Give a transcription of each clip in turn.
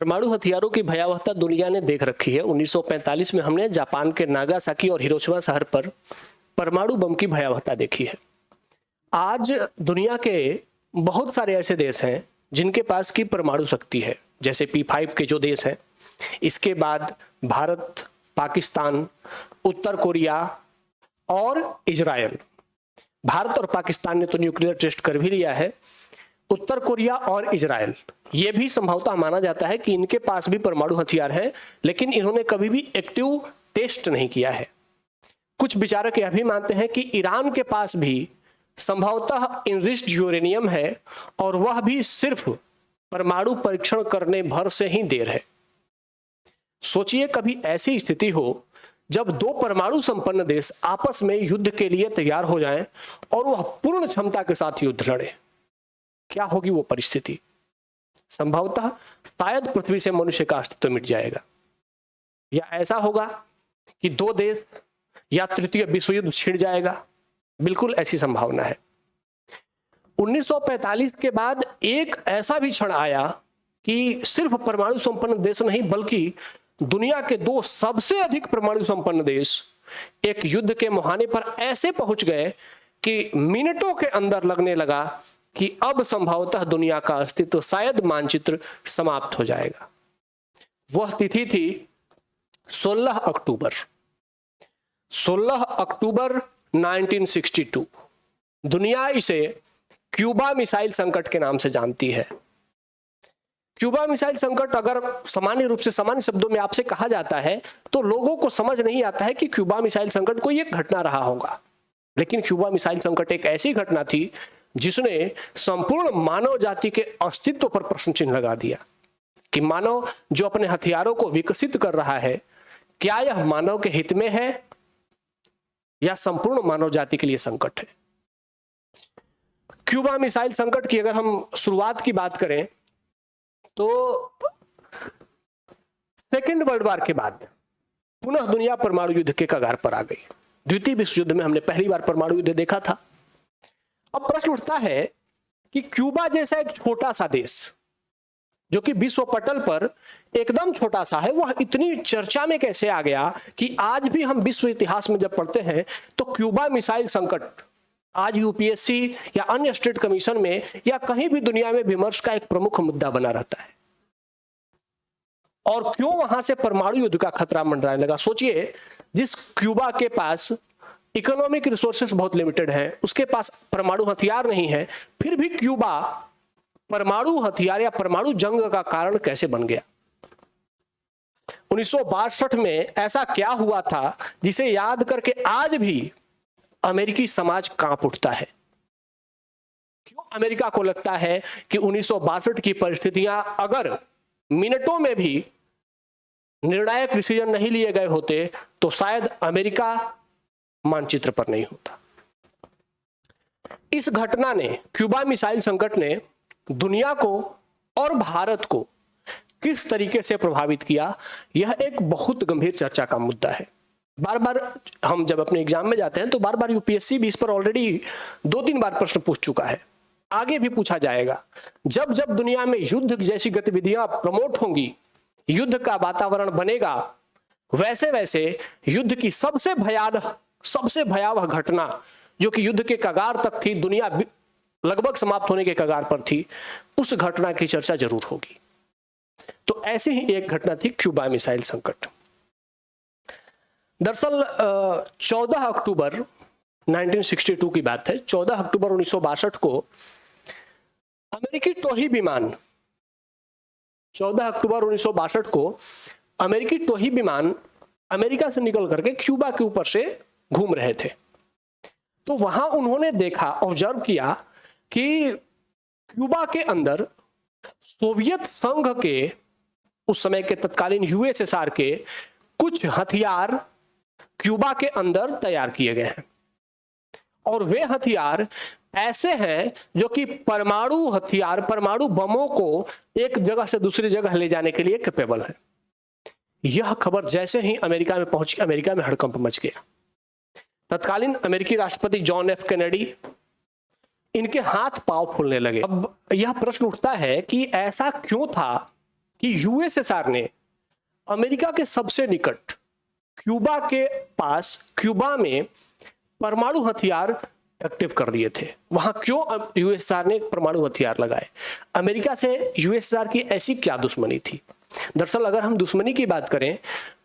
परमाणु हथियारों की भयावहता दुनिया ने देख रखी है। 1945 में हमने जापान के नागासाकी और हिरोशिमा शहर पर परमाणु बम की भयावहता देखी है। आज दुनिया के बहुत सारे ऐसे देश हैं जिनके पास की परमाणु शक्ति है, जैसे P5 के जो देश हैं। इसके बाद भारत, पाकिस्तान, उत्तर कोरिया और इजराइल। भारत और पाकिस्तान ने तो न्यूक्लियर टेस्ट कर भी लिया है। उत्तर कोरिया और इजराइल, ये भी संभवतः माना जाता है कि इनके पास भी परमाणु हथियार हैं, लेकिन इन्होंने कभी भी एक्टिव टेस्ट नहीं किया है। कुछ विचारक यह भी मानते हैं कि ईरान के पास भी संभवतः इनरिच्ड यूरेनियम है और वह भी सिर्फ परमाणु परीक्षण करने भर से ही देर है। सोचिए कभी ऐसी स्थिति हो जब दो परमाणु संपन्न देश आपस में युद्ध के लिए तैयार हो जाएं और वह पूर्ण क्षमता के साथ युद्ध लड़े, क्या होगी वो परिस्थिति? संभवतः शायद पृथ्वी से मनुष्य का अस्तित्व मिट जाएगा, या ऐसा होगा कि दो देश या तृतीय विश्व युद्ध छिड़ जाएगा। बिल्कुल ऐसी संभावना है। 1945 के बाद एक ऐसा भी क्षण आया कि सिर्फ परमाणु संपन्न देश नहीं बल्कि दुनिया के दो सबसे अधिक परमाणु संपन्न देश एक युद्ध के मुहाने पर ऐसे पहुंच गए कि मिनटों के अंदर लगने लगा कि अब संभवतः दुनिया का अस्तित्व शायद मानचित्र समाप्त हो जाएगा। वह तिथि थी 16 अक्टूबर 1962। दुनिया इसे क्यूबा मिसाइल संकट के नाम से जानती है। क्यूबा मिसाइल संकट अगर सामान्य रूप से सामान्य शब्दों में आपसे कहा जाता है तो लोगों को समझ नहीं आता है कि क्यूबा मिसाइल संकट कोई एक घटना रहा होगा, लेकिन क्यूबा मिसाइल संकट एक ऐसी घटना थी जिसने संपूर्ण मानव जाति के अस्तित्व पर प्रश्न चिन्ह लगा दिया कि मानव जो अपने हथियारों को विकसित कर रहा है, क्या यह मानव के हित में है या संपूर्ण मानव जाति के लिए संकट है। क्यूबा मिसाइल संकट की अगर हम शुरुआत की बात करें तो सेकेंड वर्ल्ड वॉर के बाद पुनः दुनिया परमाणु युद्ध के कगार पर आ गई। द्वितीय विश्व युद्ध में हमने पहली बार परमाणु युद्ध देखा था। अब प्रश्न उठता है कि क्यूबा जैसा एक छोटा सा देश जो कि विश्व पटल पर एकदम छोटा सा है, वह इतनी चर्चा में कैसे आ गया कि आज भी हम विश्व इतिहास में जब पढ़ते हैं तो क्यूबा मिसाइल संकट आज यूपीएससी या अन्य स्टेट कमीशन में या कहीं भी दुनिया में विमर्श का एक प्रमुख मुद्दा बना रहता है। और क्यों वहां से परमाणु युद्ध का खतरा मंडराने लगा? सोचिए, जिस क्यूबा के पास इकोनॉमिक रिसोर्सेस बहुत लिमिटेड है, उसके पास परमाणु हथियार नहीं है, फिर भी क्यूबा परमाणु हथियार या परमाणु जंग का कारण कैसे बन गया? 1962 में ऐसा क्या हुआ था जिसे याद करके आज भी अमेरिकी समाज कांप उठता है? क्यों अमेरिका को लगता है कि 1962 की परिस्थितियां अगर मिनटों में भी निर्णायक डिसीजन नहीं लिए गए होते तो शायद अमेरिका मानचित्र पर नहीं होता। इस घटना ने, क्यूबा मिसाइल संकट ने दुनिया को और भारत को किस तरीके से प्रभावित किया, यह एक बहुत गंभीर चर्चा का मुद्दा है। बार बार हम जब अपने एग्जाम में जाते हैं तो बार बार यूपीएससी भी इस पर ऑलरेडी 2-3 बार प्रश्न पूछ चुका है, आगे भी पूछा जाएगा। जब जब दुनिया में युद्ध जैसी गतिविधियां प्रमोट होंगी, युद्ध का वातावरण बनेगा, वैसे वैसे युद्ध की सबसे भयावह घटना जो कि युद्ध के कगार तक थी, दुनिया लगभग समाप्त होने के कगार पर थी, उस घटना की चर्चा जरूर होगी। तो ऐसी ही एक घटना थी क्यूबा मिसाइल संकट। दरअसल 14 अक्टूबर 1962 की बात है। 14 अक्टूबर 1962 को अमेरिकी टोही विमान 14 अक्टूबर 1962 को अमेरिकी टोही विमान अमेरिका से निकल करके क्यूबा के ऊपर से घूम रहे थे। तो वहां उन्होंने देखा, ऑब्जर्व किया कि क्यूबा के अंदर सोवियत संघ के, उस समय के तत्कालीन यूएसएसआर के कुछ हथियार क्यूबा के अंदर तैयार किए गए हैं और वे हथियार ऐसे हैं जो कि परमाणु हथियार, परमाणु बमों को एक जगह से दूसरी जगह ले जाने के लिए कैपेबल है। यह खबर जैसे ही अमेरिका में पहुंची, अमेरिका में हड़कंप मच गया। तत्कालीन अमेरिकी राष्ट्रपति जॉन एफ कैनेडी, इनके हाथ पांव फूलने लगे। अब यह प्रश्न उठता है कि ऐसा क्यों था कि यूएसएसआर ने अमेरिका के सबसे निकट क्यूबा के पास, क्यूबा में परमाणु हथियार एक्टिव कर दिए थे। वहां क्यों यूएसएसआर ने परमाणु हथियार लगाए? अमेरिका से यूएसएसआर की ऐसी क्या दुश्मनी थी? दरअसल अगर हम दुश्मनी की बात करें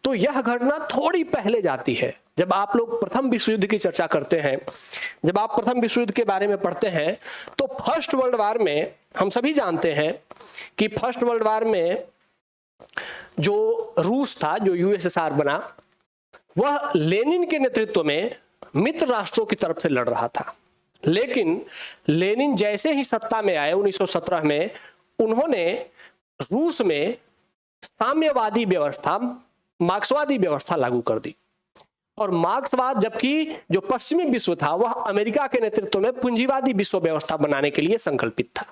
तो यह घटना थोड़ी पहले जाती है। जब आप लोग प्रथम विश्व युद्ध की चर्चा करते हैं, जब आप प्रथम विश्व युद्ध के बारे में पढ़ते हैं, तो फर्स्ट वर्ल्ड वार में हम सभी जानते हैं कि फर्स्ट वर्ल्ड वार में जो रूस था, जो यूएसएसआर बना, वह लेनिन के नेतृत्व में मित्र राष्ट्रों की तरफ से लड़ रहा था। लेकिन लेनिन जैसे ही सत्ता में आए 1917 में, उन्होंने रूस में साम्यवादी व्यवस्था, मार्क्सवादी व्यवस्था लागू कर दी। और मार्क्सवाद, जबकि जो पश्चिमी विश्व था वह अमेरिका के नेतृत्व में पूंजीवादी विश्व व्यवस्था बनाने के लिए संकल्पित था।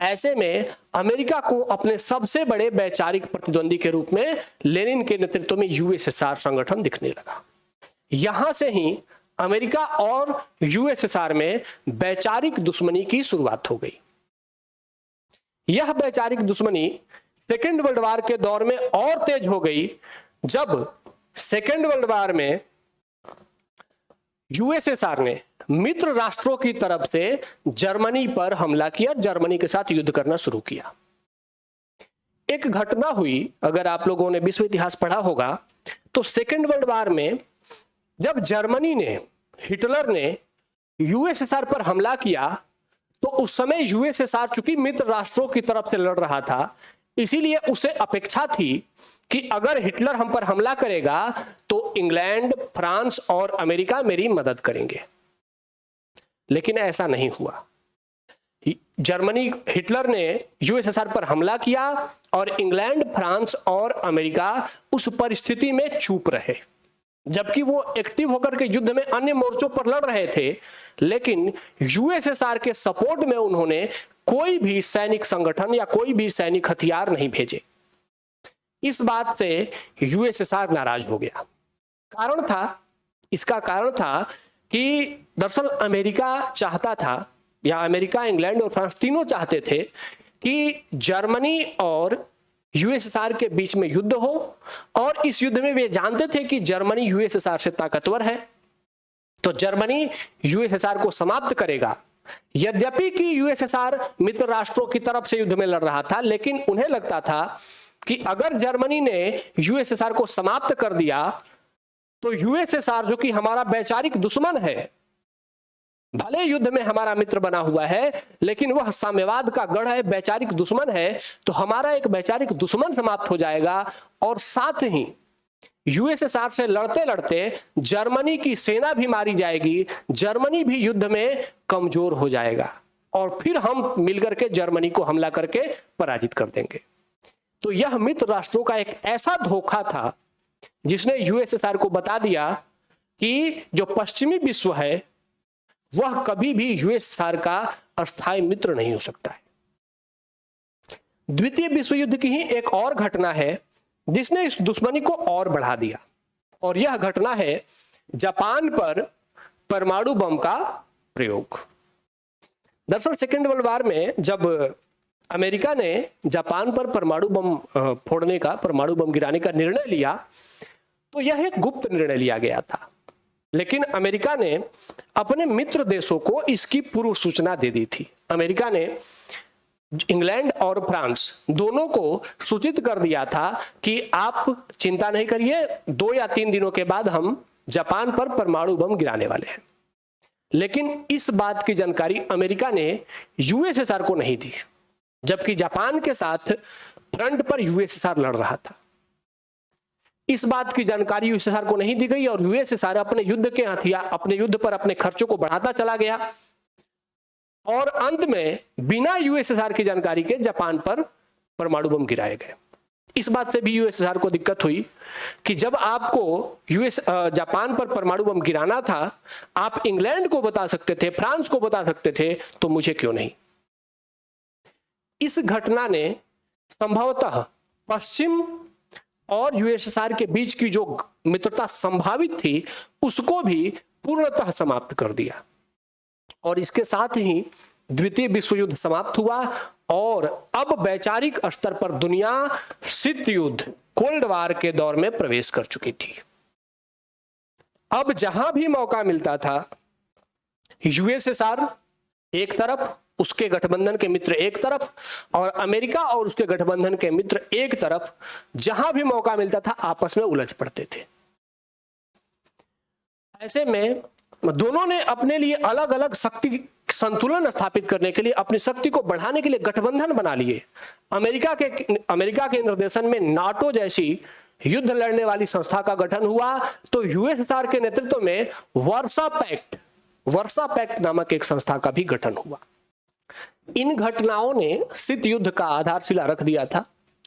ऐसे में अमेरिका को अपने सबसे बड़े वैचारिक प्रतिद्वंदी के रूप में लेनिन के नेतृत्व में यूएसएसआर संगठन दिखने लगा। यहां से ही अमेरिका और यूएसएसआर में वैचारिक दुश्मनी की शुरुआत हो गई। यह वैचारिक दुश्मनी सेकेंड वर्ल्ड वार के दौर में और तेज हो गई, जब सेकेंड वर्ल्ड वार में यूएसएसआर ने मित्र राष्ट्रों की तरफ से जर्मनी पर हमला किया, जर्मनी के साथ युद्ध करना शुरू किया। एक घटना हुई, अगर आप लोगों ने विश्व इतिहास पढ़ा होगा, तो सेकेंड वर्ल्ड वार में जब जर्मनी ने, हिटलर ने यूएसएसआर पर हमला किया, तो उस समय यूएसएसआर चूंकि मित्र राष्ट्रों की तरफ से लड़ रहा था, इसीलिए उसे अपेक्षा थी कि अगर हिटलर हम पर हमला करेगा तो इंग्लैंड, फ्रांस और अमेरिका मेरी मदद करेंगे। लेकिन ऐसा नहीं हुआ। जर्मनी, हिटलर ने यूएसएसआर पर हमला किया और इंग्लैंड, फ्रांस और अमेरिका उस परिस्थिति में चुप रहे, जबकि वो एक्टिव होकर के युद्ध में अन्य मोर्चों पर लड़ रहे थे। लेकिन यूएसएसआर के सपोर्ट में उन्होंने कोई भी सैनिक संगठन या कोई भी सैनिक हथियार नहीं भेजे। इस बात से यूएसएसआर नाराज हो गया। कारण था, इसका कारण था कि दरअसल अमेरिका चाहता था, या अमेरिका, इंग्लैंड और फ्रांस तीनों चाहते थे कि जर्मनी और यूएसएसआर के बीच में युद्ध हो, और इस युद्ध में वे जानते थे कि जर्मनी यूएसएसआर से ताकतवर है, तो जर्मनी यूएसएसआर को समाप्त करेगा। यद्यपि कि यूएसएसआर मित्र राष्ट्रों की तरफ से युद्ध में लड़ रहा था, लेकिन उन्हें लगता था कि अगर जर्मनी ने यूएसएसआर को समाप्त कर दिया तो यूएसएसआर, जो कि हमारा वैचारिक दुश्मन है, भले युद्ध में हमारा मित्र बना हुआ है, लेकिन वह साम्यवाद का गढ़ है, वैचारिक दुश्मन है, तो हमारा एक वैचारिक दुश्मन समाप्त हो जाएगा, और साथ ही यूएसएसआर से लड़ते लड़ते जर्मनी की सेना भी मारी जाएगी, जर्मनी भी युद्ध में कमजोर हो जाएगा, और फिर हम मिलकर के जर्मनी को हमला करके पराजित कर देंगे। तो यह मित्र राष्ट्रों का एक ऐसा धोखा था जिसने यूएसएसआर को बता दिया कि जो पश्चिमी विश्व है वह कभी भी यूएसएसआर का अस्थायी मित्र नहीं हो सकता है। द्वितीय विश्व युद्ध की ही एक और घटना है जिसने इस दुश्मनी को और बढ़ा दिया, और यह घटना है जापान पर परमाणु बम का प्रयोग। दरअसल सेकेंड वर्ल्ड वार में जब अमेरिका ने जापान पर परमाणु बम फोड़ने का, परमाणु बम गिराने का निर्णय लिया, तो यह एक गुप्त निर्णय लिया गया था, लेकिन अमेरिका ने अपने मित्र देशों को इसकी पूर्व सूचना दे दी थी। अमेरिका ने इंग्लैंड और फ्रांस दोनों को सूचित कर दिया था कि आप चिंता नहीं करिए, 2 या 3 दिनों के बाद हम जापान पर परमाणु बम गिराने वाले हैं। लेकिन इस बात की जानकारी अमेरिका ने यूएसएसआर को नहीं दी, जबकि जापान के साथ फ्रंट पर यूएसएसआर लड़ रहा था। इस बात की जानकारी यूएसएसआर को नहीं दी गई, और यूएसएसआर अपने युद्ध के हथियार, अपने युद्ध पर अपने खर्चों को बढ़ाता चला गया, और अंत में बिना यूएसएसआर की जानकारी के जापान पर परमाणु बम गिराए गए। इस बात से भी यूएसएसआर को दिक्कत हुई कि जब आपको जापान पर परमाणु बम गिराना था, आप इंग्लैंड को बता सकते थे, फ्रांस को बता सकते थे, तो मुझे क्यों नहीं। इस घटना ने संभवतः पश्चिम और यूएसएसआर के बीच की जो मित्रता संभावित थी उसको भी पूर्णतः समाप्त कर दिया, और इसके साथ ही द्वितीय विश्व युद्ध समाप्त हुआ और अब वैचारिक स्तर पर दुनिया शीत युद्ध कोल्ड वार के दौर में प्रवेश कर चुकी थी। अब जहां भी मौका मिलता था, यूएसएसआर एक तरफ, उसके गठबंधन के मित्र एक तरफ, और अमेरिका और उसके गठबंधन के मित्र एक तरफ, जहां भी मौका मिलता था आपस में उलझ पड़ते थे। ऐसे में दोनों ने अपने लिए अलग अलग शक्ति संतुलन स्थापित करने के लिए, अपनी शक्ति को बढ़ाने के लिए गठबंधन बना लिए। अमेरिका के निर्देशन में नाटो जैसी युद्ध लड़ने वाली संस्था का गठन हुआ, तो यूएसएसआर के नेतृत्व में वर्सा पैक्ट नामक एक संस्था का भी गठन हुआ। इन घटनाओं ने शीत युद्ध का आधारशिला रख दिया था।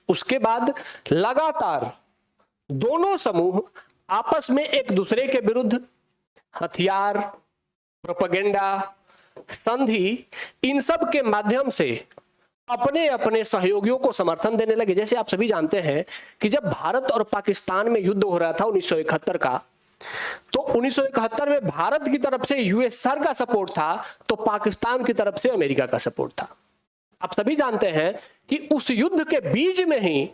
उसके बाद लगातार दोनों समूह आपस में एक दूसरे के विरुद्ध हथियार, प्रोपेगेंडा, संधि, इन सब के माध्यम से अपने अपने सहयोगियों को समर्थन देने लगे। जैसे आप सभी जानते हैं कि जब भारत और पाकिस्तान में युद्ध हो रहा था 1971 का, तो 1971 में भारत की तरफ से यूएसएसआर का सपोर्ट था, तो पाकिस्तान की तरफ से अमेरिका का सपोर्ट था। आप सभी जानते हैं कि उस युद्ध के बीच में ही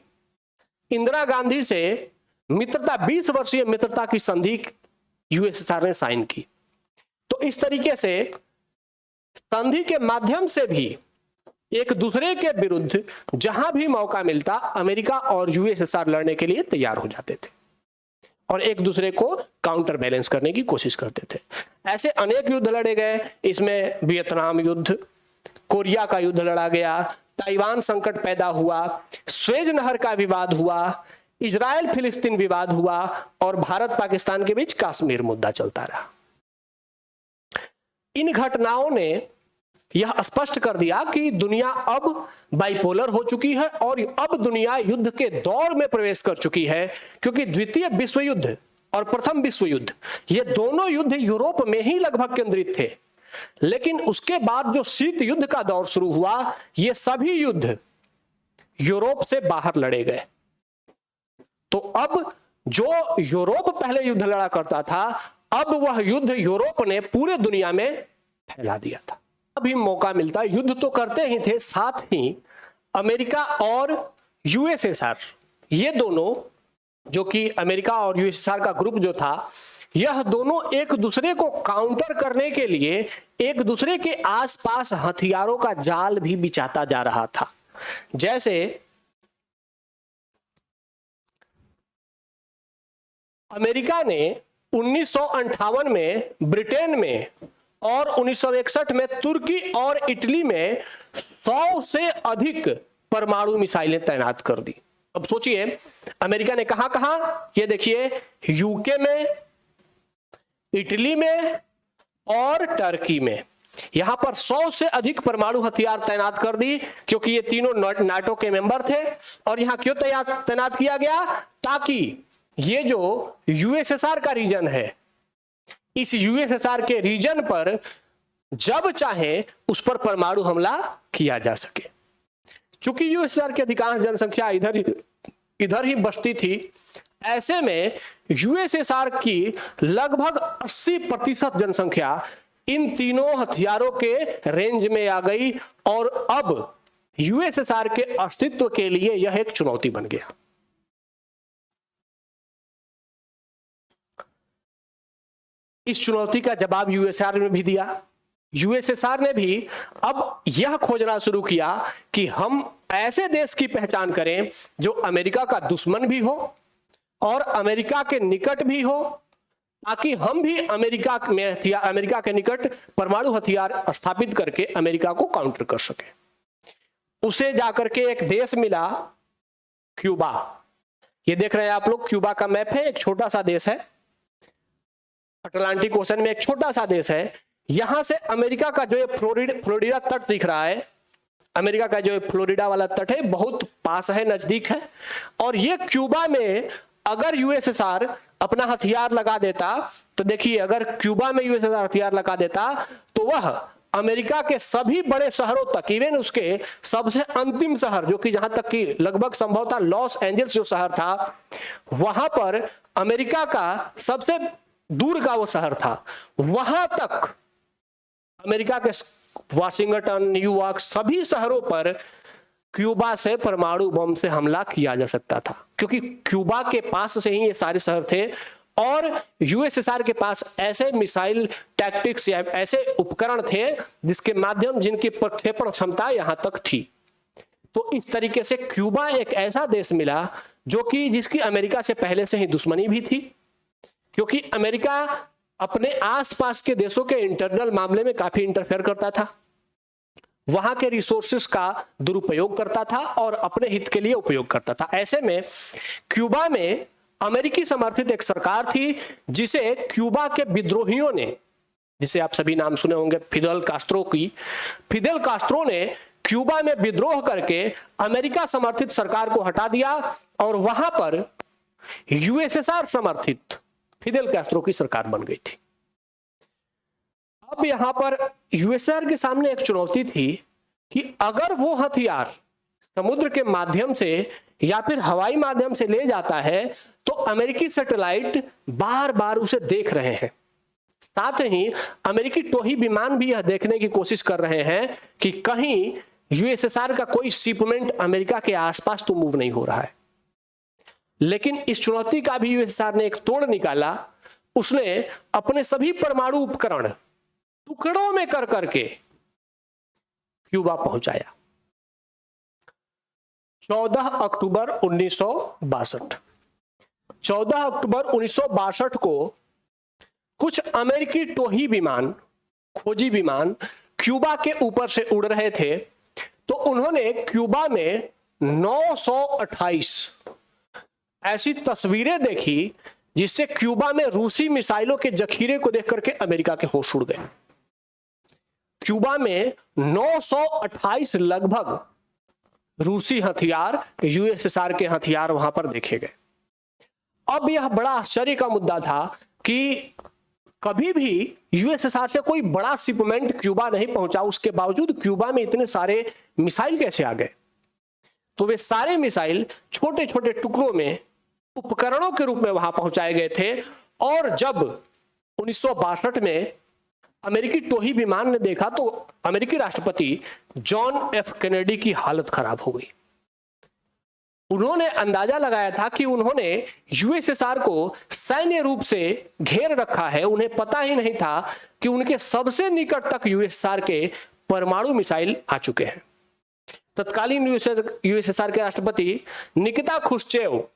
इंदिरा गांधी से मित्रता, 20 वर्षीय मित्रता की संधि यूएसएसआर ने साइन की। तो इस तरीके से संधि के माध्यम से भी एक दूसरे के विरुद्ध जहां भी मौका मिलता, अमेरिका और यूएसएसआर लड़ने के लिए तैयार हो जाते थे और एक दूसरे को काउंटर बैलेंस करने की कोशिश करते थे। ऐसे अनेक युद्ध लड़े गए। इसमें वियतनाम युद्ध, कोरिया का युद्ध लड़ा गया, ताइवान संकट पैदा हुआ, स्वेज नहर का विवाद हुआ, इजराइल फिलिस्तीन विवाद हुआ और भारत पाकिस्तान के बीच कश्मीर मुद्दा चलता रहा। इन घटनाओं ने यह स्पष्ट कर दिया कि दुनिया अब बाइपोलर हो चुकी है और अब दुनिया युद्ध के दौर में प्रवेश कर चुकी है, क्योंकि द्वितीय विश्व युद्ध और प्रथम विश्व युद्ध, ये दोनों युद्ध यूरोप में ही लगभग केंद्रित थे। लेकिन उसके बाद जो शीत युद्ध का दौर शुरू हुआ, ये सभी युद्ध यूरोप से बाहर लड़े गए। तो अब जो यूरोप पहले युद्ध लड़ा करता था, अब वह युद्ध यूरोप ने पूरे दुनिया में फैला दिया था। अभी मौका मिलता, युद्ध तो करते ही थे, साथ ही अमेरिका और यूएसएसआर, ये दोनों, जो कि अमेरिका और यूएसएसआर का ग्रुप जो था, यह दोनों एक दूसरे को काउंटर करने के लिए एक दूसरे के आसपास हथियारों का जाल भी बिछाता जा रहा था। जैसे अमेरिका ने 1958 में ब्रिटेन में और 1961 में तुर्की और इटली में 100 से अधिक परमाणु मिसाइलें तैनात कर दी। अब सोचिए, अमेरिका ने कहां, ये देखिए, यूके में, इटली में और टर्की में, यहां पर 100 से अधिक परमाणु हथियार तैनात कर दी, क्योंकि ये तीनों नाटो के मेंबर थे। और यहां क्यों तैनात किया गया? ताकि ये जो यूएसएसआर का रीजन है, इस यूएसएसआर के रीजन पर जब चाहे उस पर परमाणु हमला किया जा सके। चूंकि यूएसएसआर की अधिकांश जनसंख्या इधर ही बसती थी, ऐसे में यूएसएसआर की लगभग 80% जनसंख्या इन तीनों हथियारों के रेंज में आ गई और अब यूएसएसआर के अस्तित्व के लिए यह एक चुनौती बन गया। इस चुनौती का जवाब यूएसएसआर ने भी दिया। यूएसएसआर ने भी अब यह खोजना शुरू किया कि हम ऐसे देश की पहचान करें जो अमेरिका का दुश्मन भी हो और अमेरिका के निकट भी हो, ताकि हम भी अमेरिका के निकट परमाणु हथियार स्थापित करके अमेरिका को काउंटर कर सके। उसे जाकर के एक देश मिला, क्यूबा। ये देख रहे हैं आप लोग, क्यूबा का मैप है, एक छोटा सा देश है, अटलांटिक ओशन में एक छोटा सा देश है। यहां से अमेरिका का जो ये फ्लोरिडा तट दिख रहा है, अमेरिका का जो फ्लोरिडा वाला तट है, बहुत पास है, नजदीक है। और ये क्यूबा में अगर यूएसएसआर अपना हथियार लगा देता, तो देखिए, अगर क्यूबा में यूएसएसआर हथियार लगा देता तो वह अमेरिका के सभी बड़े शहरों तक, इवन उसके सबसे अंतिम शहर, जो कि जहां तक कि लगभग संभवतः लॉस एंजल्स जो शहर था, वहां पर अमेरिका का सबसे दूर का वो शहर था, वहां तक अमेरिका के वाशिंगटन, न्यूयॉर्क, सभी शहरों पर क्यूबा से परमाणु बम से हमला किया जा सकता था, क्योंकि क्यूबा के पास से ही ये सारे शहर थे और यूएसएसआर के पास ऐसे मिसाइल टैक्टिक्स या ऐसे उपकरण थे जिसके माध्यम जिनकी प्रक्षेपण क्षमता यहां तक थी। तो इस तरीके से क्यूबा एक ऐसा देश मिला जो कि जिसकी अमेरिका से पहले से ही दुश्मनी भी थी, क्योंकि अमेरिका अपने आसपास के देशों के इंटरनल मामले में काफी इंटरफेयर करता था, वहां के रिसोर्सेस का दुरुपयोग करता था और अपने हित के लिए उपयोग करता था। ऐसे में क्यूबा में अमेरिकी समर्थित एक सरकार थी जिसे क्यूबा के विद्रोहियों ने, जिसे आप सभी नाम सुने होंगे फिदेल कास्त्रो ने क्यूबा में विद्रोह करके अमेरिका समर्थित सरकार को हटा दिया और वहां पर यूएसएसआर समर्थित फिदेल कास्त्रो की सरकार बन गई थी। अब यहां पर यूएसएसआर के सामने एक चुनौती थी कि अगर वो हथियार समुद्र के माध्यम से या फिर हवाई माध्यम से ले जाता है तो अमेरिकी सैटेलाइट बार बार उसे देख रहे हैं, साथ ही अमेरिकी टोही विमान भी यह देखने की कोशिश कर रहे हैं कि कहीं यूएसएसआर का कोई शिपमेंट अमेरिका के आसपास तो मूव नहीं हो रहा है। लेकिन इस चुनौती का भी यूएसएसआर ने एक तोड़ निकाला। उसने अपने सभी परमाणु उपकरण टुकड़ों में कर करके क्यूबा पहुंचाया। 14 अक्टूबर 1962 को कुछ अमेरिकी टोही विमान, खोजी विमान क्यूबा के ऊपर से उड़ रहे थे, तो उन्होंने क्यूबा में 928 ऐसी तस्वीरें देखी जिससे क्यूबा में रूसी मिसाइलों के जखीरे को देख करके अमेरिका के होश उड़ गए। क्यूबा में 928 लगभग रूसी हथियार, यूएसएसआर के हथियार वहां पर देखे गए। अब यह बड़ा आश्चर्य का मुद्दा था कि कभी भी यूएसएसआर से कोई बड़ा शिपमेंट क्यूबा नहीं पहुंचा, उसके बावजूद क्यूबा में इतने सारे मिसाइल कैसे आ गए। तो वे सारे मिसाइल छोटे छोटे टुकड़ों में उपकरणों के रूप में वहां पहुंचाए गए थे। और जब 1962 में अमेरिकी टोही विमान ने देखा तो अमेरिकी राष्ट्रपति जॉन एफ कैनेडी की हालत खराब हो गई। उन्होंने अंदाजा लगाया था कि उन्होंने यूएसएसआर को सैन्य रूप से घेर रखा है, उन्हें पता ही नहीं था कि उनके सबसे निकट तक यूएसएसआर के परमाणु मिसाइल आ चुके हैं। तत्कालीन यूएसएसआर के राष्ट्रपति निकिता खुश्चेव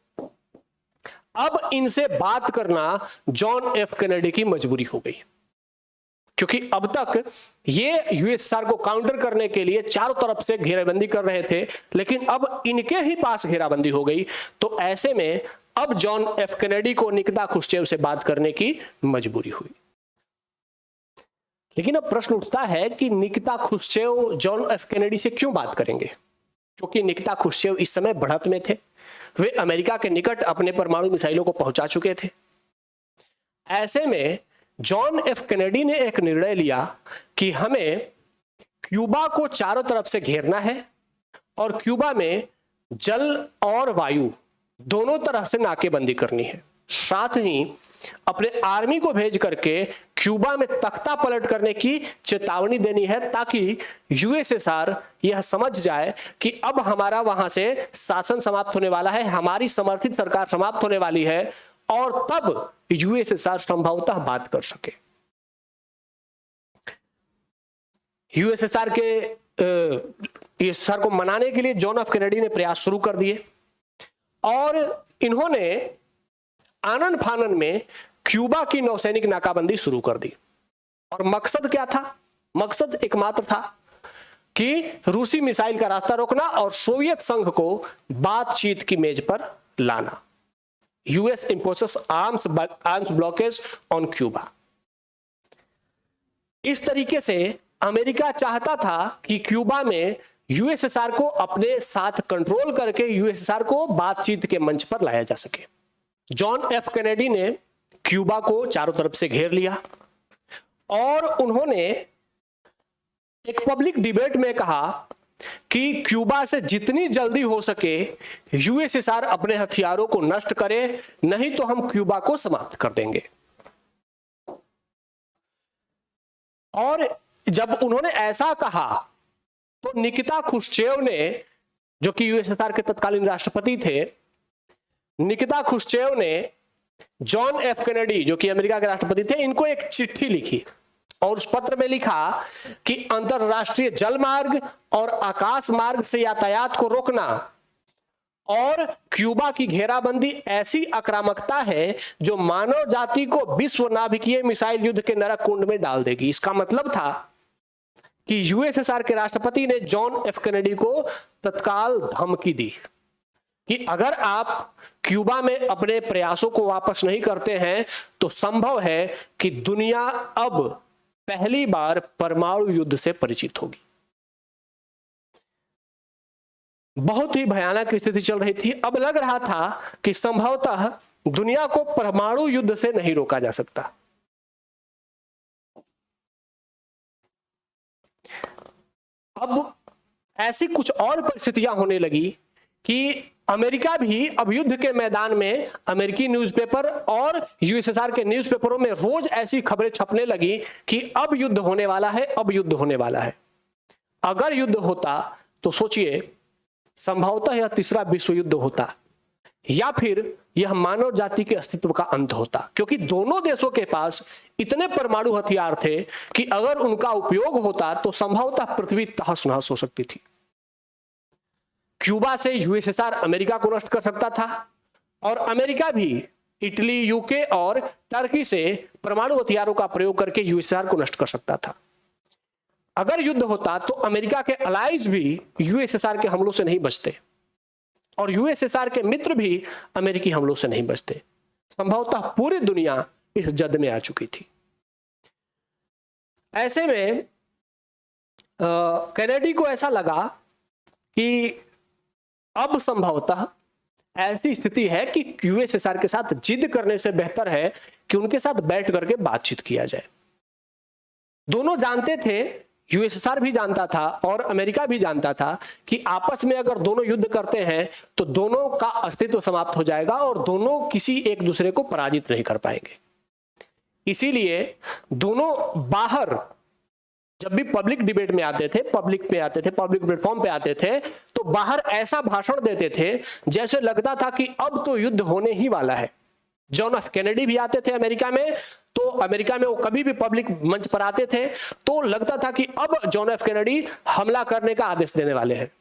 अब इनसे बात करना जॉन एफ कैनेडी की मजबूरी हो गई, क्योंकि अब तक ये यूएसएसआर को काउंटर करने के लिए चारों तरफ से घेराबंदी कर रहे थे, लेकिन अब इनके ही पास घेराबंदी हो गई। तो ऐसे में अब जॉन एफ कैनेडी को निकिता खुश्चेव से बात करने की मजबूरी हुई। लेकिन अब प्रश्न उठता है कि Nikita Khrushchev John F Kennedy से क्यों बात करेंगे, क्योंकि निकिता खुश्चेव इस समय बढ़त में थे, वे अमेरिका के निकट अपने परमाणु मिसाइलों को पहुंचा चुके थे। ऐसे में जॉन एफ कैनेडी ने एक निर्णय लिया कि हमें क्यूबा को चारों तरफ से घेरना है और क्यूबा में जल और वायु दोनों तरह से नाकेबंदी करनी है, साथ ही अपने आर्मी को भेज करके क्यूबा में तख्ता पलट करने की चेतावनी देनी है, ताकि यूएसएसआर यह समझ जाए कि अब हमारा वहां से शासन समाप्त होने वाला है, हमारी समर्थित सरकार समाप्त होने वाली है, और तब यूएसएसआर संभवतः बात कर सके। यूएसएसआर को मनाने के लिए जॉन एफ कैनेडी ने प्रयास शुरू कर दिए और इन्होंने आनन फानन में क्यूबा की नौसैनिक नाकाबंदी शुरू कर दी। और मकसद क्या था? मकसद एकमात्र था कि रूसी मिसाइल का रास्ता रोकना और सोवियत संघ को बातचीत की मेज पर लाना। US imposes arms blockage on Cuba. इस तरीके से अमेरिका चाहता था कि क्यूबा में यूएसएसआर को अपने साथ कंट्रोल करके यूएसएसआर को बातचीत के मंच पर लाया जा सके। जॉन एफ कैनेडी ने क्यूबा को चारों तरफ से घेर लिया और उन्होंने एक पब्लिक डिबेट में कहा कि क्यूबा से जितनी जल्दी हो सके यूएसएसआर अपने हथियारों को नष्ट करे, नहीं तो हम क्यूबा को समाप्त कर देंगे। और जब उन्होंने ऐसा कहा तो निकिता खुश्चेव ने, जो कि यूएसएसआर के तत्कालीन राष्ट्रपति थे, निकिता खुश्चेव ने जॉन एफ कैनेडी, जो कि अमेरिका के राष्ट्रपति थे, इनको एक चिट्ठी लिखी और उस पत्र में लिखा कि अंतरराष्ट्रीय जल मार्ग और आकाश मार्ग से यातायात को रोकना और क्यूबा की घेराबंदी ऐसी आक्रामकता है जो मानव जाति को विश्व नाभिकीय मिसाइल युद्ध के नरक कुंड में डाल देगी। इसका मतलब था कि यूएसएसआर के राष्ट्रपति ने जॉन एफ कैनेडी को तत्काल धमकी दी कि अगर आप क्यूबा में अपने प्रयासों को वापस नहीं करते हैं तो संभव है कि दुनिया अब पहली बार परमाणु युद्ध से परिचित होगी। बहुत ही भयानक स्थिति चल रही थी। अब लग रहा था कि संभवतः दुनिया को परमाणु युद्ध से नहीं रोका जा सकता। अब ऐसी कुछ और परिस्थितियां होने लगी कि अमेरिका भी अब युद्ध के मैदान में, अमेरिकी न्यूज़पेपर और यूएसएसआर के न्यूज़पेपरों में रोज ऐसी खबरें छपने लगी कि अब युद्ध होने वाला है, अब युद्ध होने वाला है। अगर युद्ध होता तो सोचिए, संभवतः यह तीसरा विश्व युद्ध होता या फिर यह मानव जाति के अस्तित्व का अंत होता, क्योंकि दोनों देशों के पास इतने परमाणु हथियार थे कि अगर उनका उपयोग होता तो संभवतः पृथ्वी तहस नहस हो सकती थी। क्यूबा से यूएसएसआर अमेरिका को नष्ट कर सकता था और अमेरिका भी इटली, यूके और टर्की से परमाणु हथियारों का प्रयोग करके यूएसएसआर को नष्ट कर सकता था। अगर युद्ध होता तो अमेरिका के अलाइज भी यूएसएसआर के हमलों से नहीं बचते और यूएसएसआर के मित्र भी अमेरिकी हमलों से नहीं बचते। संभवतः पूरी दुनिया इस जद में आ चुकी थी। ऐसे में कैनेडी को ऐसा लगा कि अब संभवतः ऐसी स्थिति है कि यूएसएसआर के साथ जिद करने से बेहतर है कि उनके साथ बैठ करके बातचीत किया जाए। दोनों जानते थे, यूएसएसआर भी जानता था और अमेरिका भी जानता था कि आपस में अगर दोनों युद्ध करते हैं तो दोनों का अस्तित्व समाप्त हो जाएगा और दोनों किसी एक दूसरे को पराजित नहीं कर पाएंगे। इसीलिए दोनों बाहर जब भी पब्लिक डिबेट में आते थे, पब्लिक प्लेटफॉर्म पे आते थे, तो बाहर ऐसा भाषण देते थे जैसे लगता था कि अब तो युद्ध होने ही वाला है। जॉन एफ कैनेडी भी आते थे अमेरिका में, तो अमेरिका में वो कभी भी पब्लिक मंच पर आते थे तो लगता था कि अब जॉन एफ कैनेडी हमला करने का आदेश देने वाले हैं।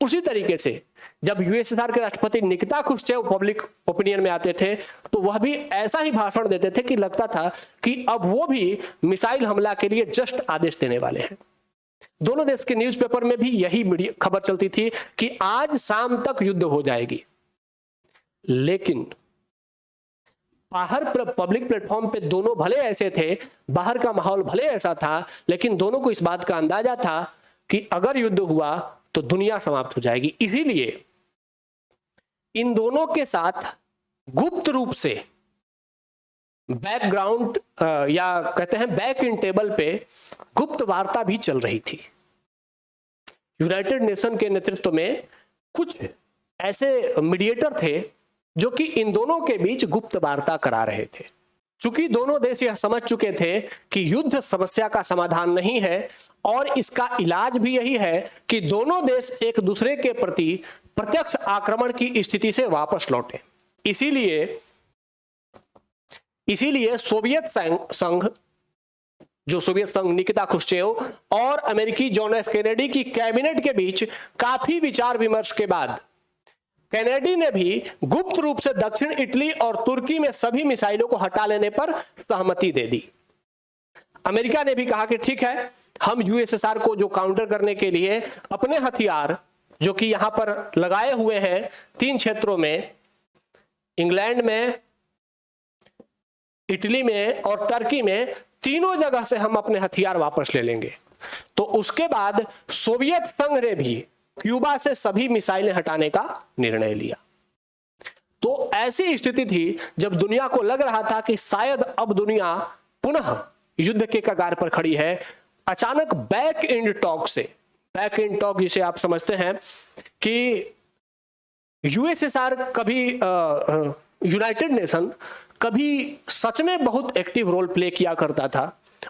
उसी तरीके से जब यूएसएसआर के राष्ट्रपति निकिता खुश्चेव पब्लिक ओपिनियन में आते थे तो वह भी ऐसा ही भाषण देते थे कि लगता था कि अब वो भी मिसाइल हमला के लिए जस्ट आदेश देने वाले हैं। दोनों देश के न्यूज़पेपर में भी यही खबर चलती थी कि आज शाम तक युद्ध हो जाएगी। लेकिन बाहर पब्लिक प्लेटफॉर्म पे दोनों भले ऐसे थे, बाहर का माहौल भले ऐसा था, लेकिन दोनों को इस बात का अंदाजा था कि अगर युद्ध हुआ तो दुनिया समाप्त हो जाएगी। इसीलिए इन दोनों के साथ गुप्त रूप से बैकग्राउंड या कहते हैं बैक इन टेबल पे गुप्त वार्ता भी चल रही थी। यूनाइटेड नेशन के नेतृत्व में कुछ ऐसे मीडिएटर थे जो कि इन दोनों के बीच गुप्त वार्ता करा रहे थे। चूंकि दोनों देश यह समझ चुके थे कि युद्ध समस्या का समाधान नहीं है और इसका इलाज भी यही है कि दोनों देश एक दूसरे के प्रति प्रत्यक्ष आक्रमण की स्थिति से वापस लौटे। इसीलिए सोवियत संघ निकिता खुश्चेव और अमेरिकी जॉन एफ कैनेडी की कैबिनेट के बीच काफी विचार विमर्श के बाद कैनेडी ने भी गुप्त रूप से दक्षिण इटली और तुर्की में सभी मिसाइलों को हटा लेने पर सहमति दे दी। अमेरिका ने भी कहा कि ठीक है, हम यूएसएसआर को जो काउंटर करने के लिए अपने हथियार जो कि यहां पर लगाए हुए हैं 3 क्षेत्रों में, इंग्लैंड में, इटली में और टर्की में, तीनों जगह से हम अपने हथियार वापस ले लेंगे। तो उसके बाद सोवियत संघ ने भी क्यूबा से सभी मिसाइलें हटाने का निर्णय लिया। तो ऐसी स्थिति थी जब दुनिया को लग रहा था कि शायद अब दुनिया पुनः युद्ध के कगार पर खड़ी है। अचानक बैक इन टॉक जिसे आप समझते हैं कि यूएसएसआर कभी यूनाइटेड नेशन कभी सच में बहुत एक्टिव रोल प्ले किया करता था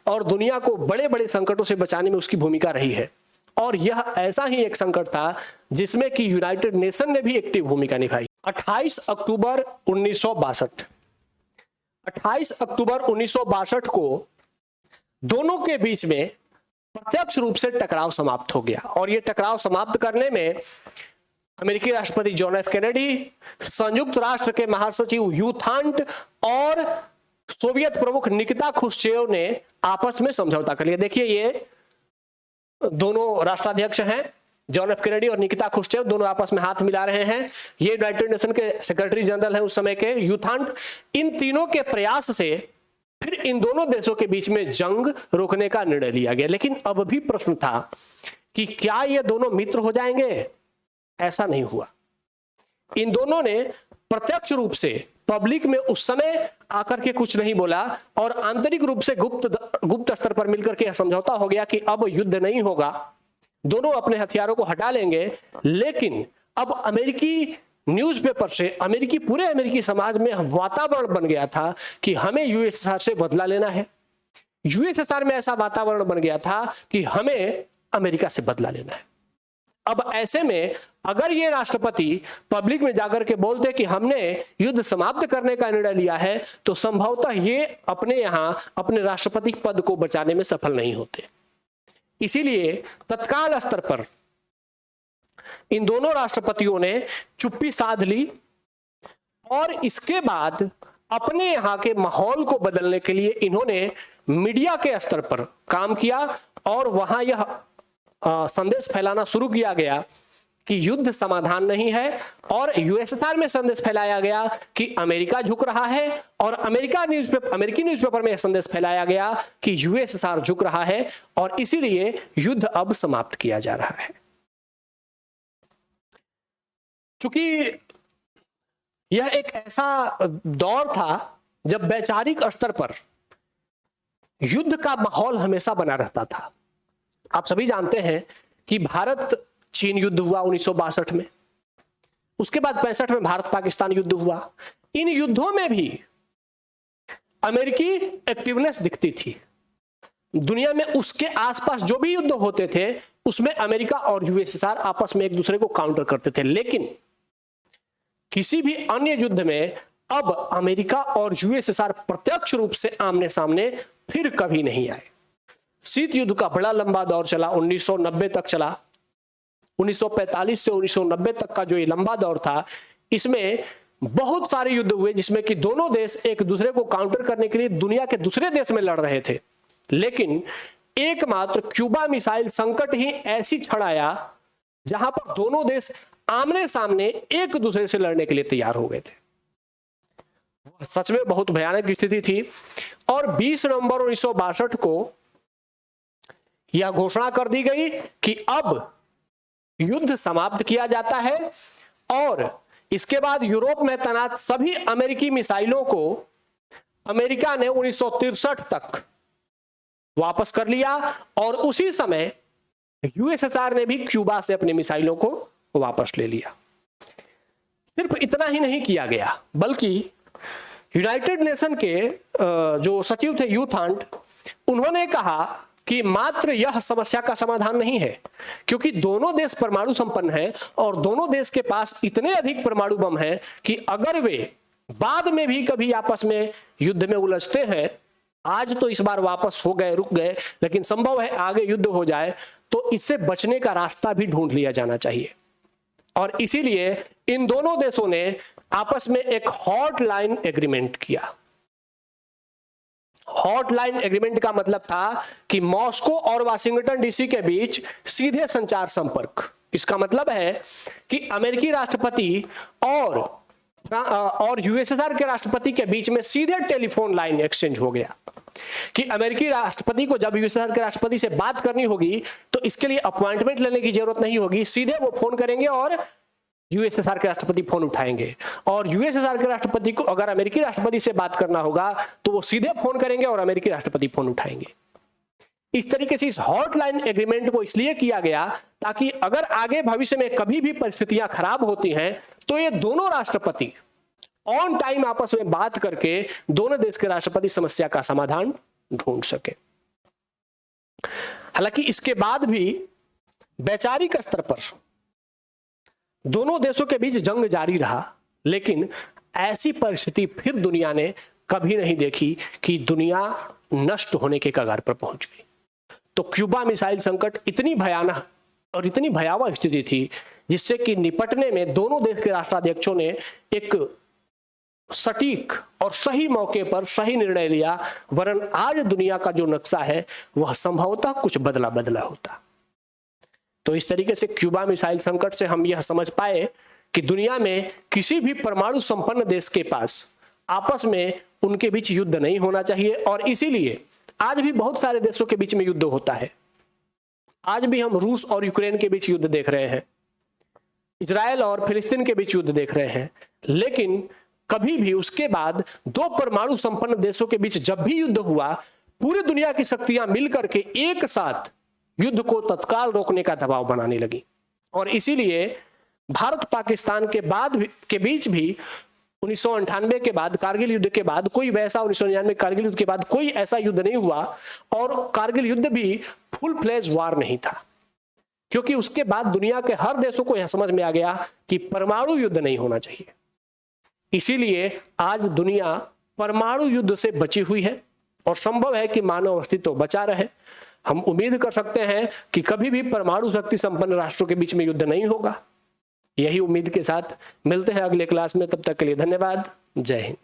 और दुनिया को बड़े बड़े संकटों से बचाने में उसकी भूमिका रही है। और यह ऐसा ही एक संकट था जिसमें कि यूनाइटेड नेशन ने भी एक्टिव भूमिका निभाई। 28 अक्टूबर 1962 को दोनों के बीच में प्रत्यक्ष रूप से टकराव समाप्त हो गया। और यह टकराव समाप्त करने में अमेरिकी राष्ट्रपति जॉन एफ कैनेडी, संयुक्त राष्ट्र के महासचिव ह्यू थांट और सोवियत प्रमुख निकिता खुश्चेव ने आपस में समझौता कर लिया। देखिए, ये दोनों राष्ट्राध्यक्ष हैं, जॉन एफ कैनेडी और निकिता खुश्चेव, दोनों आपस में हाथ मिला रहे हैं। ये यूनाइटेड नेशन के सेक्रेटरी जनरल हैं उस समय के, ह्यू थांट। इन तीनों के प्रयास से फिर इन दोनों देशों के बीच में जंग रोकने का निर्णय लिया गया। लेकिन अब भी प्रश्न था कि क्या ये दोनों मित्र हो जाएंगे? ऐसा नहीं हुआ। इन दोनों ने प्रत्यक्ष रूप से पब्लिक में उस समय आकर के कुछ नहीं बोला और आंतरिक रूप से गुप्त स्तर पर मिलकर के समझौता हो गया कि अब युद्ध नहीं होगा, दोनों अपने हथियारों को हटा लेंगे। लेकिन अब अमेरिकी न्यूज़पेपर से पूरे अमेरिकी समाज में वातावरण बन गया था कि हमें यूएसएसआर से बदला लेना है। यूएसएसआर में ऐसा वातावरण बन गया था कि हमें अमेरिका से बदला लेना है। अब ऐसे में अगर ये राष्ट्रपति पब्लिक में जाकर के बोलते कि हमने युद्ध समाप्त करने का निर्णय लिया है, तो संभवतः ये अपने यहां अपने राष्ट्रपति पद को बचाने में सफल नहीं होते। इसीलिए तत्काल स्तर पर इन दोनों राष्ट्रपतियों ने चुप्पी साध ली और इसके बाद अपने यहां के माहौल को बदलने के लिए इन्होंने मीडिया के स्तर पर काम किया और वहां यह संदेश फैलाना शुरू किया गया कि युद्ध समाधान नहीं है। और यूएसएसआर में संदेश फैलाया गया कि अमेरिका झुक रहा है और अमेरिकी न्यूज़पेपर में यह संदेश फैलाया गया कि यूएसएसआर झुक रहा है और इसीलिए युद्ध अब समाप्त किया जा रहा है। चूंकि यह एक ऐसा दौर था जब वैचारिक स्तर पर युद्ध का माहौल हमेशा बना रहता था। आप सभी जानते हैं कि भारत चीन युद्ध हुआ 1962 में, उसके बाद 65 में भारत पाकिस्तान युद्ध हुआ। इन युद्धों में भी अमेरिकी एक्टिवनेस दिखती थी। दुनिया में उसके आसपास जो भी युद्ध होते थे उसमें अमेरिका और यूएसएसआर आपस में एक दूसरे को काउंटर करते थे। लेकिन किसी भी अन्य युद्ध में अब अमेरिका और यूएसएसआर प्रत्यक्ष रूप से आमने सामने फिर कभी नहीं आए। शीत युद्ध का बड़ा लंबा दौर चला, 1990 तक चला। 1945 से 1990 तक का जो ये लंबा दौर था, इसमें बहुत सारे युद्ध हुए जिसमें कि दोनों देश एक दूसरे को काउंटर करने के लिए दुनिया के दूसरे देश में लड़ रहे थे। लेकिन एकमात्र क्यूबा मिसाइल संकट ही ऐसी क्षण आया जहां पर दोनों देश आमने सामने एक दूसरे से लड़ने के लिए तैयार हो गए थे। सच में बहुत भयानक स्थिति थी। और 20 नवंबर 1962 को यह घोषणा कर दी गई कि अब युद्ध समाप्त किया जाता है और इसके बाद यूरोप में तैनात सभी अमेरिकी मिसाइलों को अमेरिका ने 1963 तक वापस कर लिया और उसी समय यूएसएसआर ने भी क्यूबा से अपने मिसाइलों को वापस ले लिया। सिर्फ इतना ही नहीं किया गया, बल्कि यूनाइटेड नेशन के जो सचिव थे ह्यू थांट, उन्होंने कहा कि मात्र यह समस्या का समाधान नहीं है, क्योंकि दोनों देश परमाणु संपन्न हैं और दोनों देश के पास इतने अधिक परमाणु बम हैं कि अगर वे बाद में भी कभी आपस में युद्ध में उलझते हैं, आज तो इस बार वापस हो गए, रुक गए, लेकिन संभव है आगे युद्ध हो जाए, तो इससे बचने का रास्ता भी ढूंढ लिया जाना चाहिए। और इसीलिए इन दोनों देशों ने आपस में एक हॉटलाइन एग्रीमेंट किया। हॉटलाइन एग्रीमेंट का मतलब था कि मॉस्को और वाशिंगटन डीसी के बीच सीधे संचार संपर्क। इसका मतलब है कि अमेरिकी राष्ट्रपति और यूएसएसआर के राष्ट्रपति के बीच में सीधे टेलीफोन लाइन एक्सचेंज हो गया कि अमेरिकी राष्ट्रपति को जब यूएसएसआर के राष्ट्रपति से बात करनी होगी तो इसके लिए अपॉइंटमेंट लेने की जरूरत नहीं होगी, सीधे वो फोन करेंगे और यूएसएसआर के राष्ट्रपति फोन उठाएंगे। और यूएसएसआर के राष्ट्रपति को अगर अमेरिकी राष्ट्रपति से बात करना होगा तो वो सीधे फोन करेंगे और अमेरिकी राष्ट्रपति फोन उठाएंगे। इस तरीके से इस हॉटलाइन एग्रीमेंट को इसलिए किया गया ताकि अगर आगे भविष्य में कभी भी परिस्थितियां खराब होती हैं तो ये दोनों राष्ट्रपति ऑन टाइम आपस में बात करके दोनों देश के राष्ट्रपति समस्या का समाधान ढूंढ सके। हालांकि इसके बाद भी वैचारिक स्तर पर दोनों देशों के बीच जंग जारी रहा, लेकिन ऐसी परिस्थिति फिर दुनिया ने कभी नहीं देखी कि दुनिया नष्ट होने के कगार पर पहुंच गई। तो क्यूबा मिसाइल संकट इतनी भयानक और इतनी भयावह स्थिति थी जिससे कि निपटने में दोनों देश के राष्ट्राध्यक्षों ने एक सटीक और सही मौके पर सही निर्णय लिया, वरन आज दुनिया का जो नक्शा है वह संभवतः कुछ बदला बदला होता। तो इस तरीके से क्यूबा मिसाइल संकट से हम यह समझ पाए कि दुनिया में किसी भी परमाणु संपन्न देश के पास आपस में उनके बीच युद्ध नहीं होना चाहिए, और इसीलिए आज भी बहुत सारे देशों के बीच में युद्ध होता है। आज भी हम रूस और यूक्रेन के बीच युद्ध देख रहे हैं, इजराइल और फिलिस्तीन के बीच युद्ध देख रहे हैं, लेकिन कभी भी उसके बाद दो परमाणु संपन्न देशों के बीच जब भी युद्ध हुआ, पूरी दुनिया की शक्तियां मिलकर के एक साथ युद्ध को तत्काल रोकने का दबाव बनाने लगी। और इसीलिए भारत पाकिस्तान के बीच भी 1998 के बाद, कारगिल युद्ध के बाद कोई वैसा 1999 कारगिल युद्ध के बाद कोई ऐसा युद्ध नहीं हुआ, और कारगिल युद्ध भी फुल फ्लेज वार नहीं था, क्योंकि उसके बाद दुनिया के हर देशों को यह समझ में आ गया कि परमाणु युद्ध नहीं होना चाहिए। इसीलिए आज दुनिया परमाणु युद्ध से बची हुई है और संभव है कि मानव अस्तित्व बचा रहे। हम उम्मीद कर सकते हैं कि कभी भी परमाणु शक्ति संपन्न राष्ट्रों के बीच में युद्ध नहीं होगा। यही उम्मीद के साथ मिलते हैं अगले क्लास में, तब तक के लिए धन्यवाद। जय हिंद।